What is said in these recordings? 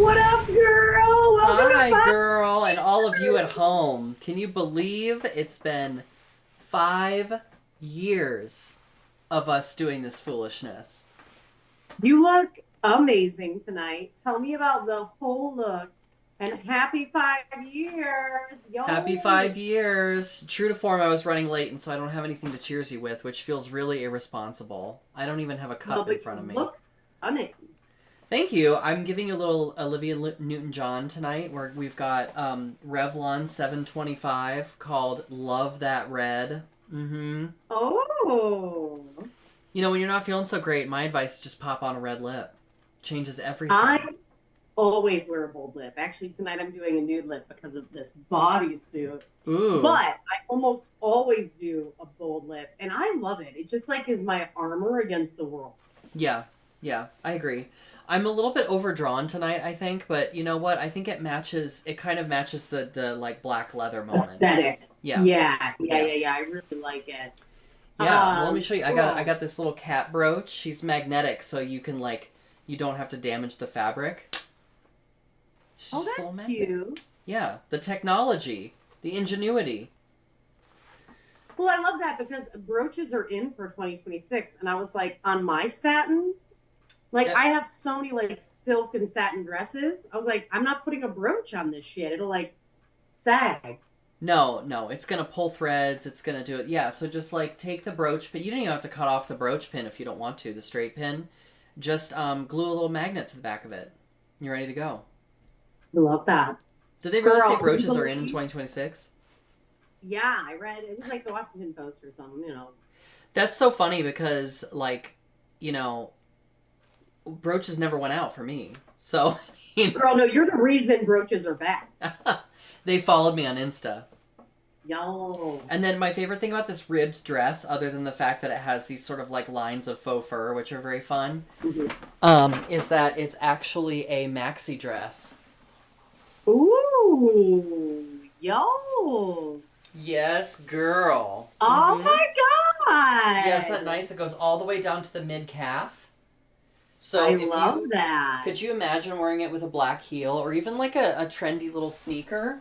What up, girl? Welcome to Hi, girl, and all of you at home. Can you believe it's been 5 years of us doing this foolishness? You look amazing tonight. Tell me about the whole look and happy 5 years. Happy Yo. 5 years. True to form, I was running late, and so I don't have anything to cheers you with, which feels really irresponsible. I don't even have a Well, cup in but front of you me. look stunning. Thank you. I'm giving you a little Olivia Newton-John tonight, where we've got Revlon 725 called "Love That Red." Mm-hmm. Oh. You know, when you're not feeling so great, my advice is just pop on a red lip. Changes everything. I always wear a bold lip. Actually, tonight I'm doing a nude lip because of this bodysuit. Ooh. But I almost always do a bold lip, and I love it. It just like is my armor against the world. Yeah. Yeah, I agree. I'm a little bit overdrawn tonight, I think, but you know what? I think it kind of matches the like black leather moment. Aesthetic. Yeah. Yeah, yeah, Yeah. yeah, yeah. I really like it. Yeah. Well, let me show you. I Cool. got this little cat brooch. She's magnetic, so you don't have to damage the fabric. She's Oh, just a little that's magnet. cute. Yeah. The technology, the ingenuity. Well, I love that because brooches are in for 2026. And I was like, on my satin, like Yeah. I have so many like silk and satin dresses. I was like, I'm not putting a brooch on this shit. It'll like sag. No, no, it's gonna pull threads. It's gonna do it. Yeah, so just like take the brooch, but you don't even have to cut off the brooch pin if you don't want to. The straight pin, just glue a little magnet to the back of it. You're ready to go. I love that. Did they really say Girl, can you brooches are in believe? 2026? Yeah, I read it was like the Washington Post or something. That's so funny because you know, brooches never went out for me. So Girl, no, you're the reason brooches are back. they followed me on Insta. Yo. And then my favorite thing about this ribbed dress, other than the fact that it has these sort of like lines of faux fur, which are very fun, Mhm. is that it's actually a maxi dress. Ooh, yo. Yes, girl. Oh Mm-hmm. my Yeah, isn't that God. nice? It goes all the way down to the mid calf. I So if love you that. could you imagine wearing it with a black heel or even like a trendy little sneaker?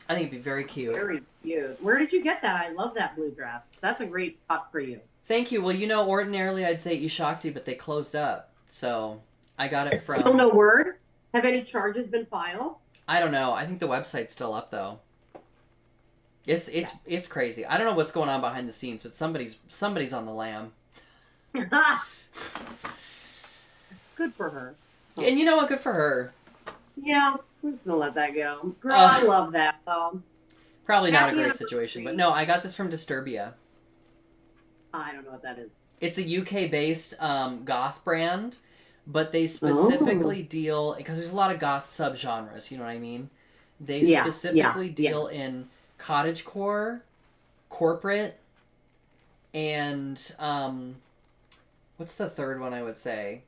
I think it'd be very cute. Very cute. Where did you get that? I love that blue dress. That's a great cut for you. Thank you. Well, you know, ordinarily I'd say Ishakti, but they closed up. So I got it It's still from no word. Have any charges been filed? I don't know. I think the website's still up though. It's crazy. I don't know what's going on behind the scenes, but somebody's on the lam. Good for her. And you know what? Good for her. Yeah, I'm just gonna let that go. Girl, I Uh, love that though. Probably not a Happy great situation, but anniversary. no, I got this from Disturbia. I don't know what that is. It's a UK based goth brand, but they Oh. specifically deal because there's a lot of goth subgenres. You know what I mean? They Yeah, yeah, specifically yeah. deal in cottagecore, corporate, and what's the third one I would say?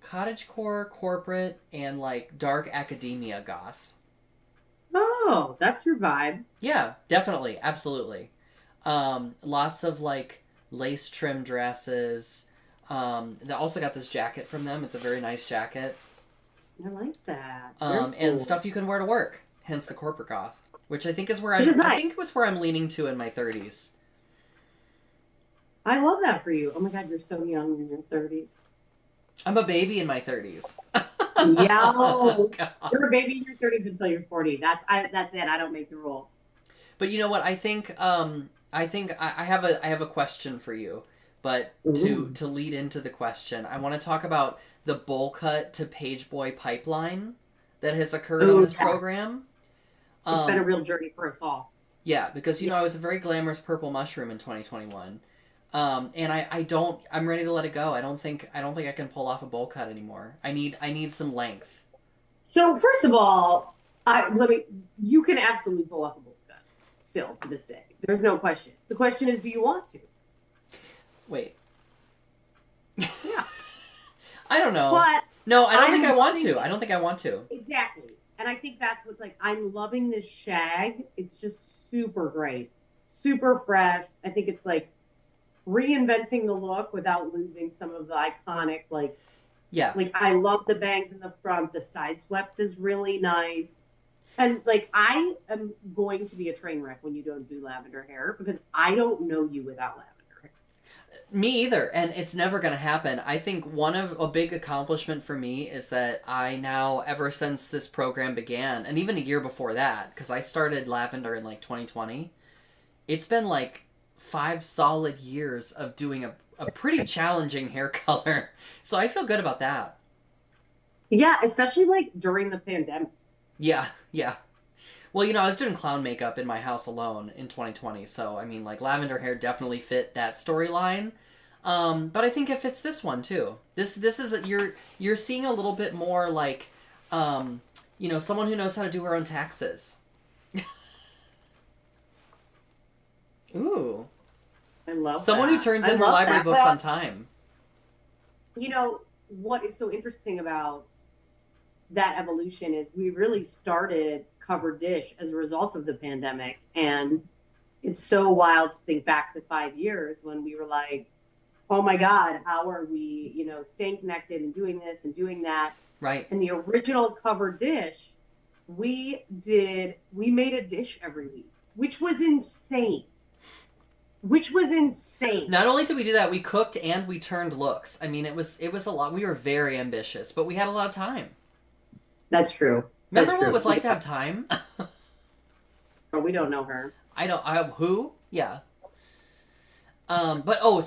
Cottagecore, corporate, and like dark academia goth. Oh, that's your vibe. Yeah, definitely, absolutely. Lots of like lace trim dresses. They also got this jacket from them. It's a very nice jacket. I like that. Very And cool. stuff you can wear to work. Hence the corporate goth, which I think is where Which is I nice. think it was where I'm leaning to in my 30s. I love that for you. Oh my God, you're so young in your 30s. I'm a baby in my 30s. Yo, God. you're a baby in your 30s until you're 40. That's it. I don't make the rules. But you know what? I think I have a question for you. But Ooh, to lead into the question, I want to talk about the bowl cut to page boy pipeline that has occurred on ooh, this yes. program. It's been a Um, real journey for us all. yeah, because you Yeah. know I was a very glamorous purple mushroom in 2021. And I don't I'm ready to let it go. I don't think I can pull off a bowl cut anymore. I need some length. So first of all, I let me. You can absolutely pull off a bowl cut still to this day. There's no question. The question is, do you want to? Wait. Yeah. I don't know. But No, I don't think I'm I want loving to. I don't think I want to. exactly, and I think that's what's like. I'm loving this shag. It's just super great, super fresh. I think it's like reinventing the look without losing some of the iconic like Yeah. Like I love the bangs in the front. The side swept is really nice. And like I am going to be a train wreck when you don't do lavender hair because I don't know you without lavender hair. Me either, and it's never going to happen. I think one of a big accomplishment for me is that I now, ever since this program began, and even a year before that, because I started lavender in like 2020, it's been like 5 solid years of doing a pretty challenging hair color. So I feel good about that. Yeah, especially like during the pandemic. Yeah, yeah. Well, I was doing clown makeup in my house alone in 2020, so I mean, like lavender hair definitely fit that storyline. But I think it fits this one too. This is you're seeing a little bit more like, someone who knows how to do her own taxes. Ooh, I love someone who that. turns I in her love library that. books Well, on time. what is so interesting about that evolution is we really started Covered Dish as a result of the pandemic. And it's so wild to think back to 5 years when we were like, oh my God, how are we, staying connected and doing this and doing that? Right. And the original Covered Dish, we made a dish every week, which was insane. Which was insane. Not only did we do that, we cooked and we turned looks. I mean, it was a lot. We were very ambitious, but we had a lot of time. That's true. That's Remember what it true. was like to have time? Oh, we don't know her. I have who? Yeah. So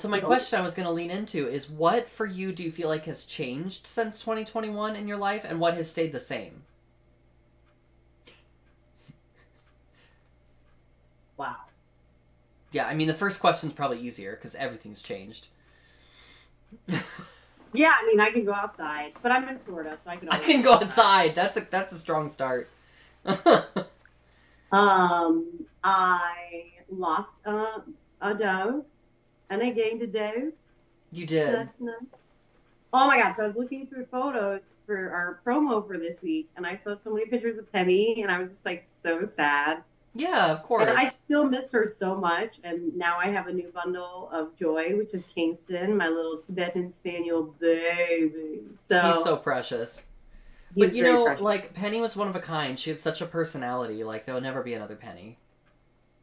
my question I was going to lean into is what for you do you feel like has changed since 2021 in your life, and what has stayed the same? Wow. Yeah, I mean the first question's probably easier because everything's changed. Yeah, I mean, I can go outside, but I'm in Florida, so I can I always can go outside. That's a strong start. I lost a dog, and I gained a dog. You So did. that's nice. Oh my God! So I was looking through photos for our promo for this week, and I saw so many pictures of Penny, and I was just like so sad. Yeah, of And I course. still miss her so much. And now I have a new bundle of joy, which is Kingston, my little Tibetan Spaniel baby. He's So so precious. But he's very precious. like Penny was one of a kind. She had such a personality. Like there will never be another Penny.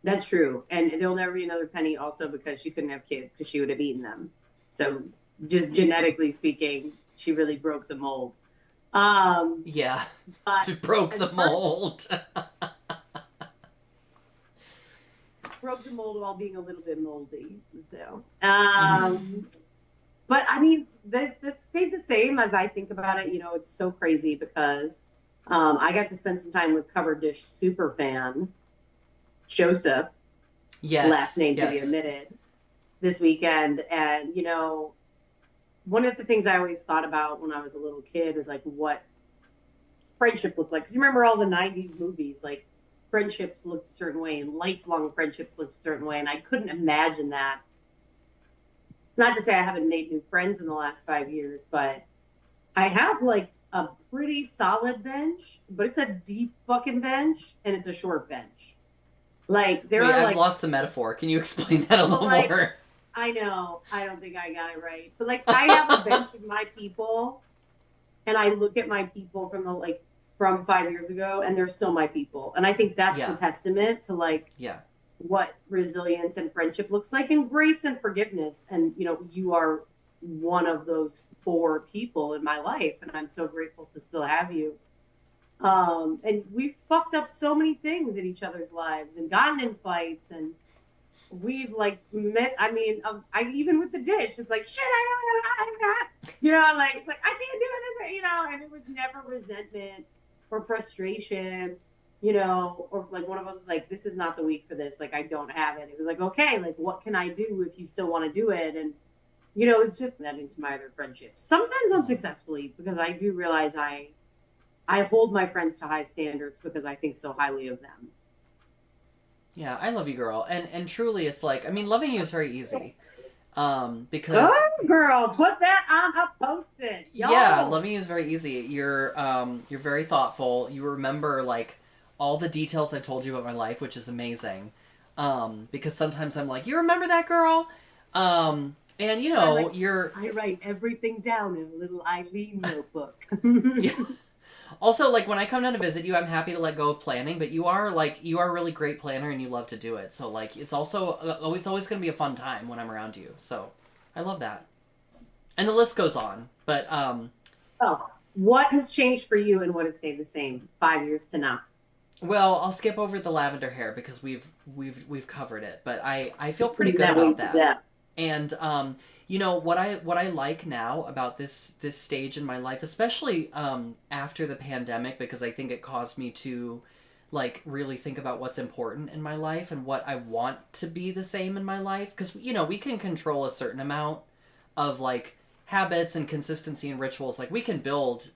That's true. And there'll never be another Penny also because she couldn't have kids because she would have eaten them. So just genetically speaking, she really broke the mold. Yeah, But she broke as the far mold. broke the mold while being a little bit moldy. So, Mhm. but I mean, that stayed the same as I think about it. It's so crazy because I got to spend some time with Covered Dish super fan Joseph, last Yes, name to be yes. omitted, this weekend. And, one of the things I always thought about when I was a little kid was like what friendship looked like. Because you remember all the 90s movies, like friendships looked a certain way and lifelong friendships looked a certain way. And I couldn't imagine that. It's not to say I haven't made new friends in the last 5 years, but I have like a pretty solid bench, but it's a deep fucking bench and it's a short bench. Like there Wait, are I've like, lost the metaphor. Can you explain that a well, little like more? I know I don't think I got it right, but like I have a bench of my people, and I look at my people from 5 years ago, and they're still my people, and I think that's the Yeah, testament to like yeah. what resilience and friendship looks like, and grace and forgiveness, and you are one of those four people in my life, and I'm so grateful to still have you. And we've fucked up so many things in each other's lives and gotten in fights and we've like met. I mean, I even with the dish, it's like shit. Like it's like I can't do it. And it was never resentment or frustration. Or like one of us is like, this is not the week for this. Like I don't have it. It was like okay, like what can I do if you still want to do it? And it's just that into my other friendships. Sometimes unsuccessfully because I do realize I hold my friends to high standards because I think so highly of them. Yeah, I love you, girl. And truly, it's like, I mean, loving you is very easy. Because Oh, girl, put that on a post-it, yeah, y'all. loving you is very easy. You're very thoughtful. You remember like all the details I told you about my life, which is amazing. Because sometimes I'm like, you remember that girl? And I like you're I write everything down in a little Eileen notebook. yeah. Also, like when I come down to visit you, I'm happy to let go of planning, but you are a really great planner and you love to do it. So like it's also it's always going to be a fun time when I'm around you. So I love that. And the list goes on. But Oh, what has changed for you and what has stayed the same 5 years to now? well, I'll skip over the lavender hair because we've covered it, but I feel pretty good That way about to that. death. And what I like now about this stage in my life, especially after the pandemic, because I think it caused me to like really think about what's important in my life and what I want to be the same in my life, because we can control a certain amount of like habits and consistency and rituals. Like we can build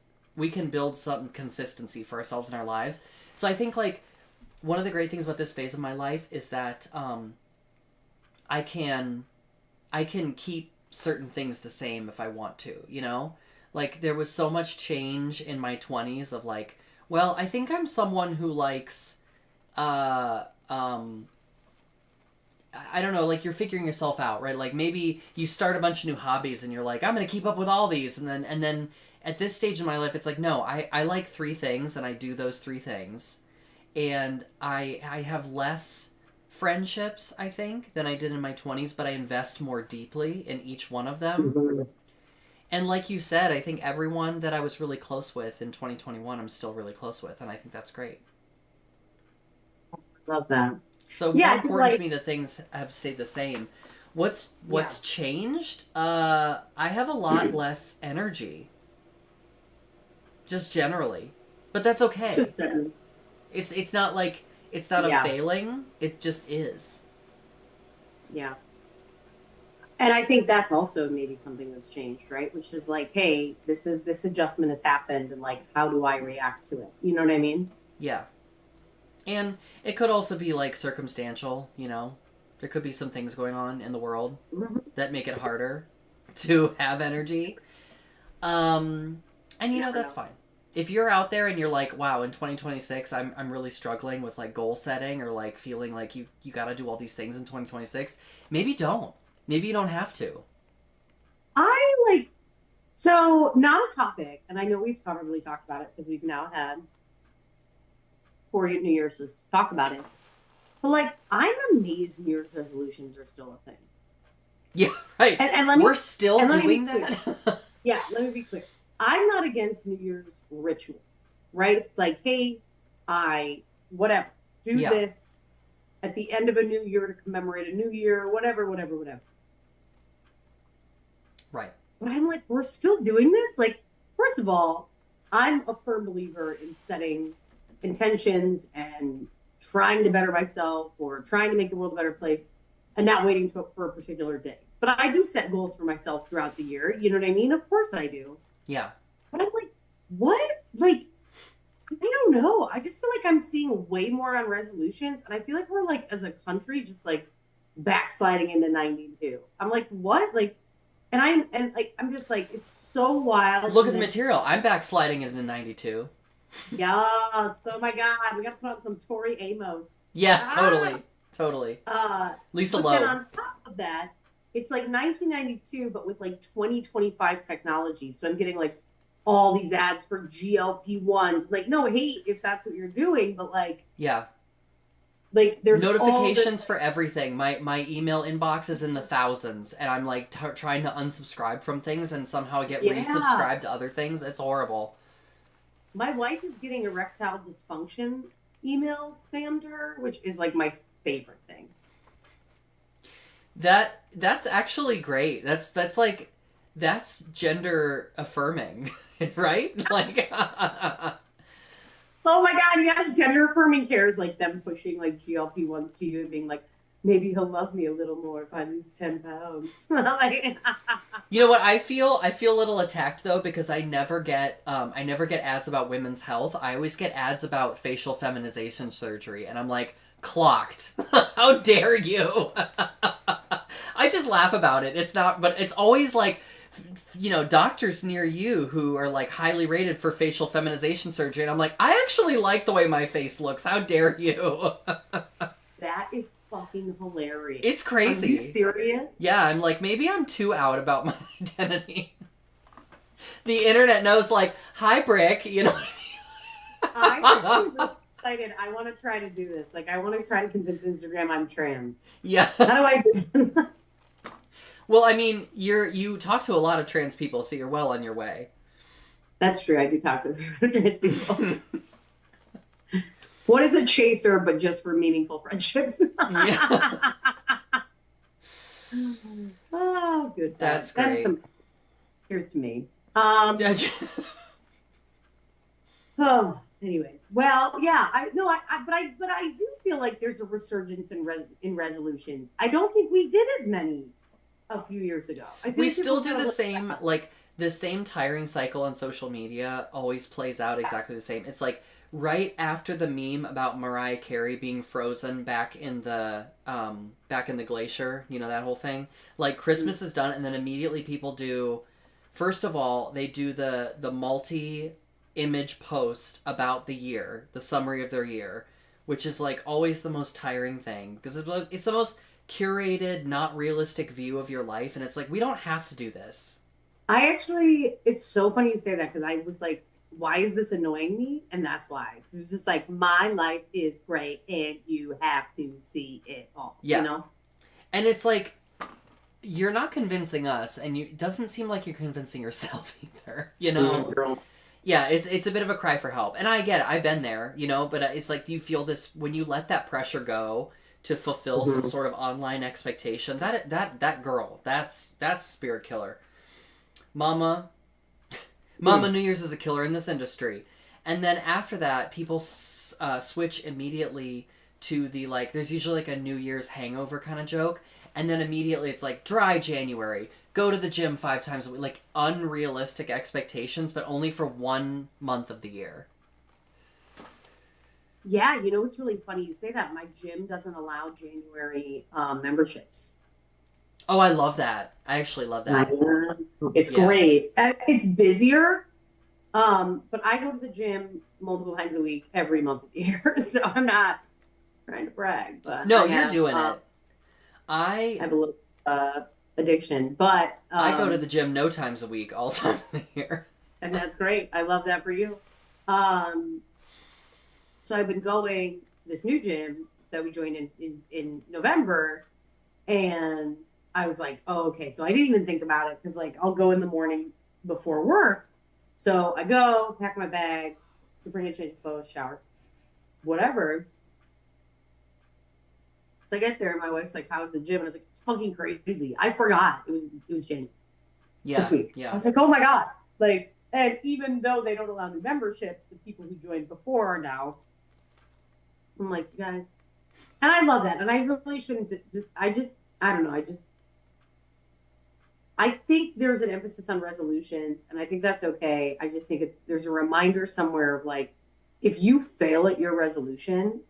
some consistency for ourselves in our lives. So I think like one of the great things about this phase of my life is that I can I can keep certain things the same if I want to. Like there was so much change in my 20s of like, well, I think I'm someone who likes uh um I don't know, like you're figuring yourself out, right? Like maybe you start a bunch of new hobbies and you're like, I'm going to keep up with all these, and then at this stage in my life it's like, no, I like three things and I do those three things. And I have less friendships, I think, than I did in my 20s, but I invest more deeply in each one of them. Mhm. And like you said, I think everyone that I was really close with in 2021, I'm still really close with, and I think that's great. Love that. So Yeah, more I think important to like me that things have stayed the same. yeah. What's changed? I have a lot less energy, just generally, but that's okay. Just It's not like it's not a yeah, failing. It just is. yeah. And I think that's also maybe something that's changed, right? Which is like, hey, this adjustment has happened and like how do I react to it? You know what I mean? Yeah. And it could also be like circumstantial. There could be some things going on in the world Mhm. that make it harder to have energy. Um, and You never that's know. fine. If you're out there and you're like, wow, in 2026, I'm really struggling with like goal setting or like feeling like you got to do all these things in 2026, maybe don't. Maybe you don't have to. I like so not a topic, and I know we've probably talked about it because we've now had 4 New Year's to talk about it. But like I'm amazed New Year's resolutions are still a thing. Yeah, right. And We're still let me be doing clear. that. Yeah, let me be clear. I'm not against New Year's rituals, right? It's like, hey, I whatever, do Yeah, this at the end of a new year to commemorate a new year, whatever, whatever, whatever. right. But I'm like, we're still doing this? Like, first of all, I'm a firm believer in setting intentions and trying to better myself or trying to make the world a better place and not waiting for a particular day. But I do set goals for myself throughout the year. You know what I mean? Of course I do. Yeah. But I'm like, what? Like, I don't know. I just feel like I'm seeing way more on resolutions. And I feel like we're like, as a country, just like backsliding into 92. I'm like, what? Like, I'm just like, it's so wild. Look And at the then, material. I'm backsliding into 92. yes, oh my God, we got to put on some Tori Amos. Yeah, Ah, totally. Totally. uh, Lisa but then Loeb. on top of that, it's like 1992, but with like 2025 technology. So I'm getting like all these ads for GLP-1s. Like, no hate if that's what you're doing, but Yeah. like there's all this. Notifications for everything. My email inbox is in the thousands, and I'm like trying to unsubscribe from things and somehow get Yeah, resubscribed to other things. It's horrible. my wife is getting erectile dysfunction emails spammed her, which is like my favorite thing. That's actually great. That's gender affirming, right? Like Oh my God, yes, gender affirming care is like them pushing like GLP-1s to you and being like, maybe he'll love me a little more if I lose 10 pounds. Like, you know what? I feel a little attacked though because I never get ads about women's health. I always get ads about facial feminization surgery, and I'm like, clocked. How dare you? I just laugh about it. It's not, but it's always like, doctors near you who are like highly rated for facial feminization surgery, and I'm like, I actually like the way my face looks. How dare you? that is fucking hilarious. It's Are you crazy. serious? Yeah, I'm like, maybe I'm too out about my identity. The internet knows, like, hi, Brick, you know. I'm actually really excited. I want to try to do this. Like, I want to try to convince Instagram I'm trans. Yeah. How do I do that? Well, I mean, you talk to a lot of trans people, so you're well on your way. That's true. I do talk to trans people. What is a chaser but just for meaningful friendships? Yeah. Oh, good. That's great. Here's to me. Yeah. Oh, anyways. Well, yeah, but I do feel like there's a resurgence in resolutions. I don't think we did as many a few years ago. I We think still do the same, like, the same tiring cycle on social media always plays out exactly the same. It's like right after the meme about Mariah Carey being frozen back in the glacier, you know, that whole thing. Like, Christmas is done, and then immediately people do. First of all, they do the multi-image post about the year, the summary of their year, which is like always the most tiring thing because it's the most curated, not realistic view of your life, and it's like, we don't have to do this. It's so funny you say that because I was like, why is this annoying me? And that's why. Because it was just like, my life is great and you have to see it all. Yeah. You know? And it's like, you're not convincing us, and it doesn't seem like you're convincing yourself either, you know? Girl. Yeah, it's a bit of a cry for help. And I get it, I've been there, you know, but it's like you feel this, when you let that pressure go to fulfill some sort of online expectation, that girl, that's spirit killer. Mama, New Year's is a killer in this industry. And then after that, people switch immediately to the, like, there's usually like a New Year's hangover kind of joke. And then immediately it's like, dry January, go to the gym 5 times a week. Like, unrealistic expectations, but only for 1 month of the year. Yeah, you know, it's really funny you say that. My gym doesn't allow January memberships. Oh, I love that. I actually love that. It's great. And it's busier, but I go to the gym multiple times a week every month of the year. So I'm not trying to brag, but no, you're doing it. I have a little addiction, but I go to the gym no times a week, all times of the year. And that's great. I love that for you. So I've been going to this new gym that we joined in November, and I was like, oh, okay. So I didn't even think about it because, like, I'll go in the morning before work. So I go, pack my bag, to bring a change of clothes, shower, whatever. So I get there, and my wife's like, how's the gym? And I was like, fucking crazy. I forgot it was January this week. Yeah. I was like, oh my God. Like, and even though they don't allow new memberships, the people who joined before are now. I'm like, you guys. And I love that. And I really shouldn't I don't know. I think there's an emphasis on resolutions, and I think that's okay. I just think there's a reminder somewhere of, like, if you fail at your resolution,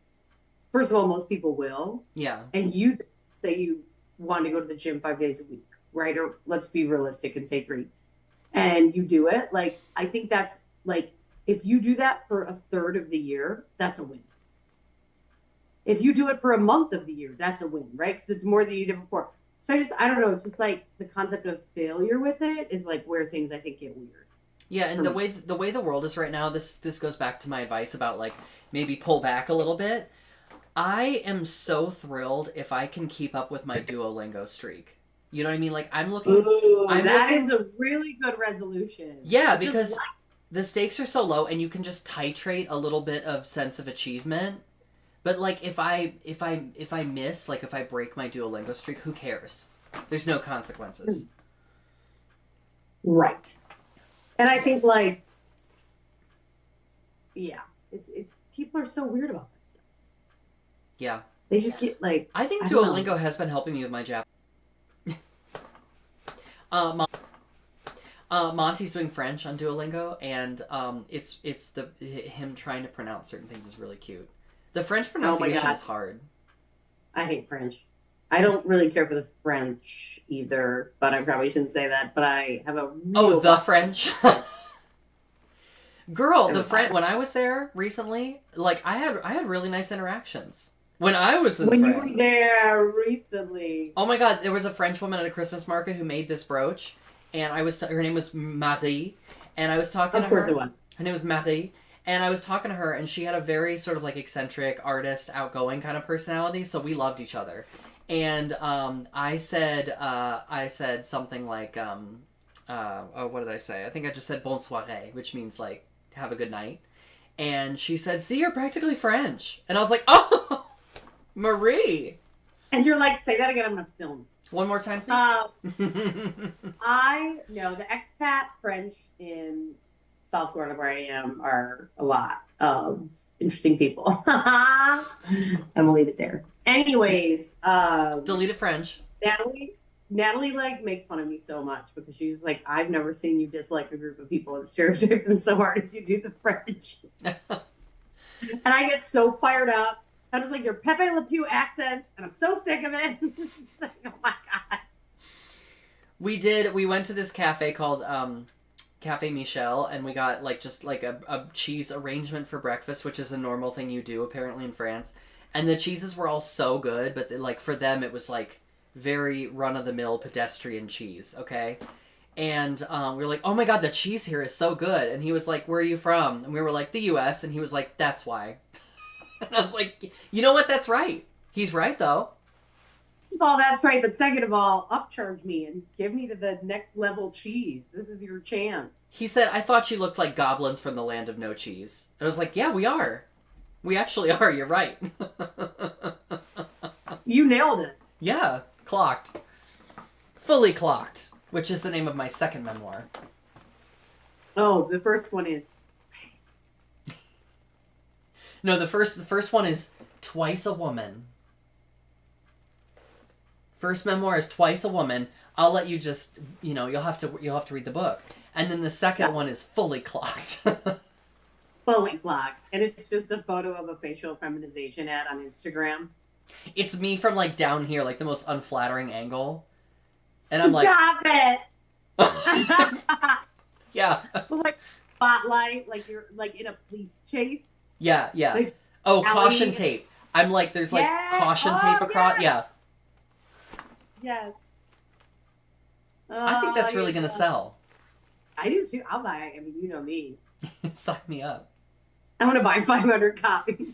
first of all, most people will. Yeah. And you say you want to go to the gym 5 days a week, right? Or let's be realistic and say 3. And you do it. Like, I think that's, like, if you do that for a third of the year, that's a win. If you do it for a month of the year, that's a win, right? Because it's more than you did before. So I don't know, just like the concept of failure with it is like where things I think get weird. Yeah, and the way the world is right now, this goes back to my advice about, like, maybe pull back a little bit. I am so thrilled if I can keep up with my Duolingo streak. You know what I mean? Like, I'm looking. Ooh, that is a really good resolution. Yeah, because the stakes are so low, and you can just titrate a little bit of sense of achievement. But, like, if I miss, like, if I break my Duolingo streak, who cares? There's no consequences. Right. And I think, like, yeah, it's people are so weird about that stuff. Yeah. They just get, like, I think Duolingo has been helping me with my Japanese. Monty's doing French on Duolingo, and it's him trying to pronounce certain things is really cute. The French pronunciation is hard. I hate French. I don't really care for the French either, but I probably shouldn't say that. But I have a the French. Girl, the French. When I was there recently, like, I had really nice interactions. When I was in When you were France. there recently. Oh my God, there was a French woman at a Christmas market who made this brooch, and her name was Marie, and I was talking to Of course it her. was. Her name was Marie, and I was talking to her, and she had a very sort of like eccentric, artist, outgoing kind of personality, so we loved each other. And I said something like, oh, what did I say? I think I just said bonne soirée, which means like have a good night. And she said, "See, you're practically French," and I was like, "Oh, Marie." And you're like, say that again, I'm gonna film. One more time, Uh, please. I know the expat French in South Florida where I am are a lot of interesting people. I'm gonna leave it there. Anyways, Deleted French. Natalie, Natalie like makes fun of me so much because she's like, I've never seen you dislike a group of people and stereotype them so hard as you do the French. And I get so fired up. I'm just like, they're Pepe Le Pew accents, and I'm so sick of it. Like, oh my God. We went to this cafe called Cafe Michel, and we got like just like a cheese arrangement for breakfast, which is a normal thing you do apparently in France. And the cheeses were all so good, but like for them it was like very run of the mill pedestrian cheese, okay? And we were like, "Oh my God, the cheese here is so good." And he was like, "Where are you from?" And we were like, "The U.S." And he was like, "That's why." And I was like, "You know what? That's right. He's right though." First of all, that's right. But second of all, upcharge me and give me to the next level cheese. This is your chance. He said, "I thought you looked like goblins from the land of no cheese." And I was like, "Yeah, we are. We actually are. You're right." You nailed it. Yeah, clocked. Fully clocked, which is the name of my second memoir. Oh, the first one is. No, the first one is Twice a Woman. First memoir is Twice a Woman. I'll let you just, you'll have to read the book. And then the second one is Fully Clocked. Fully clocked. And it's just a photo of a facial feminization ad on Instagram. It's me from like down here, like the most unflattering angle. And I'm like, stop it. yeah. Like spotlight, like you're like in a police chase. Yeah. Like, oh, Ellie. caution tape. I'm like, there's like caution tape across. Yes. Yeah. Yes. I think that's really going to sell. I do too. I'll buy it. I mean, you know me. Sign me up. I'm going to buy 500 copies.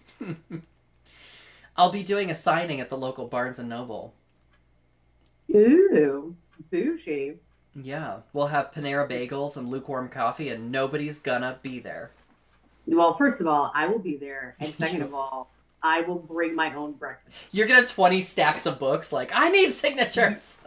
I'll be doing a signing at the local Barnes & Noble. Ooh, bougie. Yeah. We'll have Panera bagels and lukewarm coffee, and nobody's gonna be there. Well, first of all, I will be there. And second of all, I will bring my own breakfast. You're gonna have 20 stacks of books, like, I need signatures!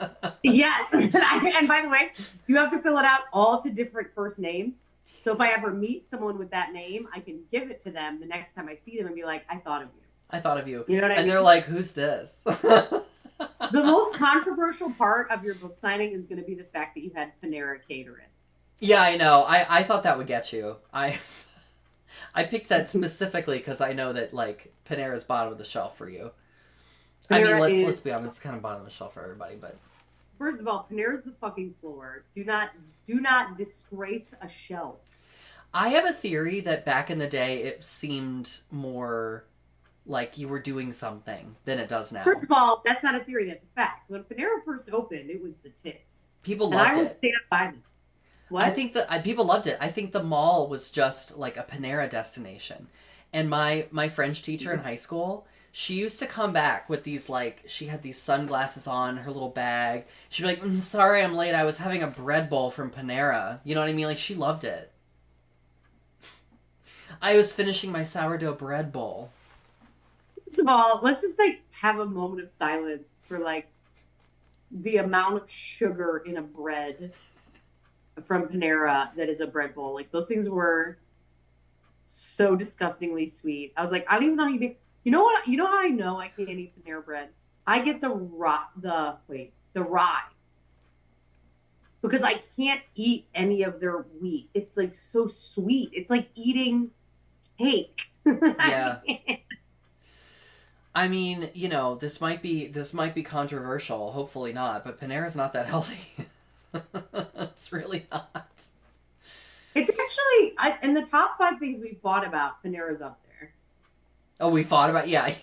Yes. And by the way, you have to fill it out all to different first names. So if I ever meet someone with that name, I can give it to them the next time I see them and be like, I thought of you. I thought of you. You know what I mean? And they're like, who's this? The most controversial part of your book signing is going to be the fact that you had Panera cater it. Yeah, I know. I thought that would get you. I picked that specifically because I know that, like, Panera's bottom of the shelf for you. Panera I mean, let's be honest, it's kind of bottom of the shelf for everybody, but... First of all, Panera's the fucking floor. Do not disgrace a shelf. I have a theory that back in the day it seemed more like you were doing something than it does now. First of all, that's not a theory, that's a fact. When Panera first opened, it was the tits. People loved it. And I will stand by them. What? I think that people loved it. I think the mall was just like a Panera destination. And my French teacher in high school, she used to come back with these, like, she had these sunglasses on, her little bag. She'd be like, sorry I'm late, I was having a bread bowl from Panera. You know what I mean? Like, she loved it. I was finishing my sourdough bread bowl. First of all, let's just, like, have a moment of silence for, like, the amount of sugar in a bread from Panera that is a bread bowl. Like, those things were so disgustingly sweet. I was like, I don't even know how you make... You know what? You know how I know I can't eat Panera bread? I get the rye. Because I can't eat any of their wheat. It's, like, so sweet. It's like eating cake. Yeah. I mean, this might be controversial. Hopefully not. But Panera's not that healthy. It's really not. It's actually in the top 5 things we fought about. Panera's up there. Oh, we fought about, yeah.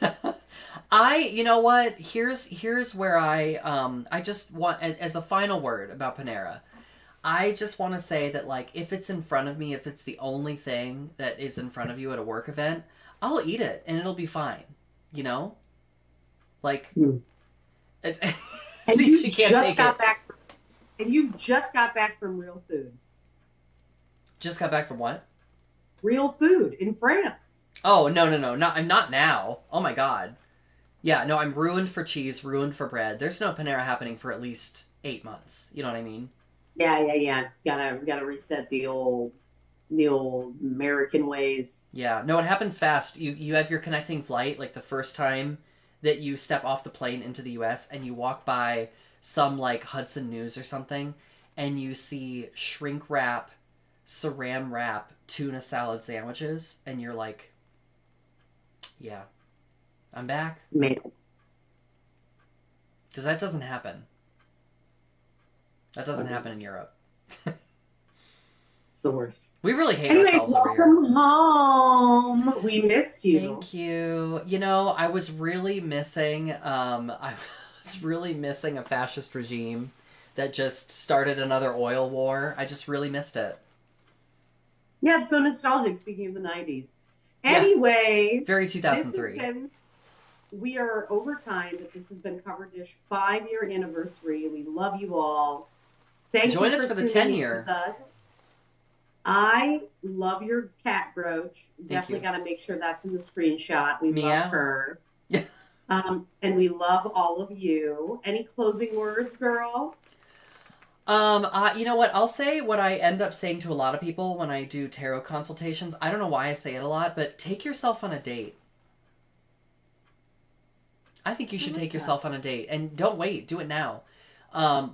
You know what? Here's where I just want, as a final word about Panera. I just want to say that, like, if it's in front of me, if it's the only thing that is in front of you at a work event, I'll eat it and it'll be fine. You know, like, it's. And See, you she can't just take got it. back. And you just got back from Real Food. Just got back from what? Real Food in France. Oh, no, not I'm not now. Oh my god. Yeah, no, I'm ruined for cheese, ruined for bread. There's no Panera happening for at least 8 months. You know what I mean? Yeah. Gotta reset the old American ways. Yeah. No, it happens fast. You have your connecting flight, like the first time that you step off the plane into the US and you walk by some like Hudson News or something and you see shrink wrap, saran wrap, tuna salad sandwiches and you're like, yeah, I'm back. Man, Because that doesn't happen. That doesn't happen in Europe. it's the worst. We really hate Anyways, ourselves over here. welcome home. We missed you. Thank you. You know, I was really missing I was really missing a fascist regime that just started another oil war. I just really missed it. Yeah, it's so nostalgic. Speaking of the '90s. Yeah. Anyway, Very 2003. We are over time, but this has been Cover Dish 5-year anniversary. We love you all. Thank Join you us for the tuning in 10-year. with us. I love your cat brooch. Definitely you. got to make sure that's in the screenshot. We Meow. love her. And we love all of you. Any closing words, girl? You know what? I'll say what I end up saying to a lot of people when I do tarot consultations. I don't know why I say it a lot, but take yourself on a date. I think you should take yourself on a date, and don't wait. Do it now.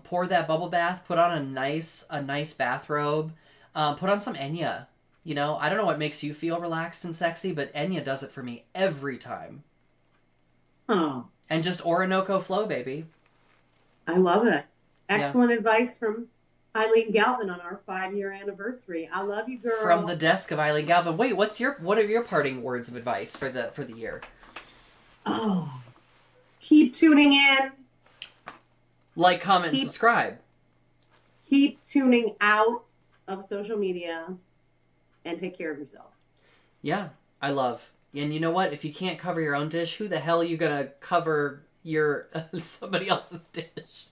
Pour that bubble bath. Put on a nice bathrobe. Put on some Enya. You know, I don't know what makes you feel relaxed and sexy, but Enya does it for me every time. Oh, And just Orinoco flow, baby. I love it. Excellent advice from Eileen Galvin on our 5-year anniversary. I love you, girl. From the desk of Eileen Galvin. Wait, what are your parting words of advice for the year? Oh, keep tuning in. Like, comment, and subscribe. Keep tuning out of social media and take care of yourself. Yeah, I love. And you know what? If you can't cover your own dish, who the hell are you gonna cover your somebody else's dish?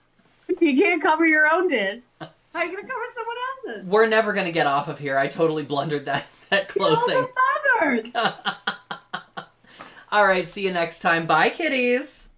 If you can't cover your own dish, how are you gonna cover someone else's? We're never gonna get off of here. I totally blundered that closing. Kill the mothers. All right, see you next time. Bye, kitties.